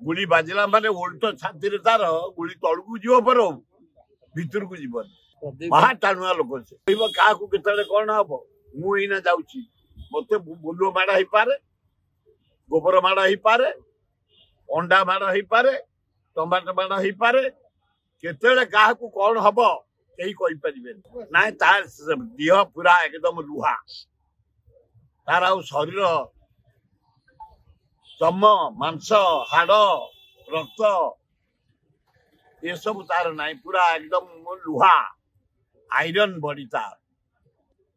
गुली बाजिला माने उल्ट छाती तार गुली तलू जीव पर भितर को जीवन महा टाणुआ लोक से क्या कौन हम मुना जाऊँ मत बुलुओ माड़ हो पारे गोबर माड़ हो पारे अंडा माड़ हो पारे टमाटो माड़ हो पारे केतले क्या कौन हम कहीं कहींपारे ना तार देह पूरा एकदम लुहा तार आ शरीर चम मांस हाड़ रक्त ये सब तार ना पूरा एकदम लुहा आयरन बॉडी तार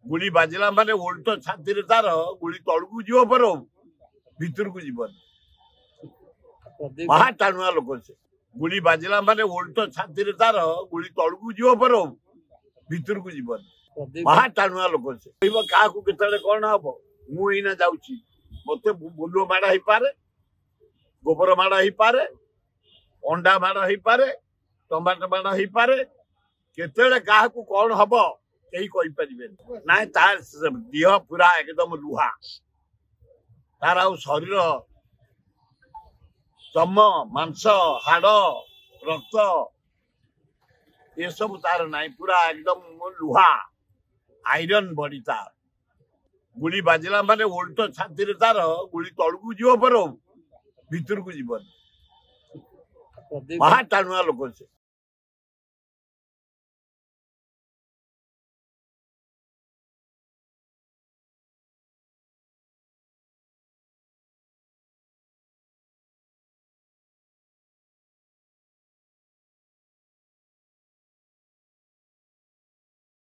गुली बाजिला माने उल्ट छाती तार गुली तलू जीव पर भितर को जीवन महा टाणुआ लोक से गुली बाजिला माने उल्ट छाती तार गुली तलू जीव पर भितर को जीवन महा टाणुआ लोक से क्या कौन हम मुना जाऊँ मत बुलुओ माड़ हो पारे गोबर माड़ हो पारे अंडा माड़ हो पारे टमाटो माड़ हो पारे केतले क्या कौन हम कहीं कहींपारे ना तार देह पूरा एकदम लुहा तार आ शरीर चम मांस हाड़ रक्त ये सब तार ना पूरा एकदम लुहा आयरन बॉडी तार गुली बाजिला माने उल्ट छाती तार गुली तलू जीव पर भितर को जीवन महा टाणुआ लोक से।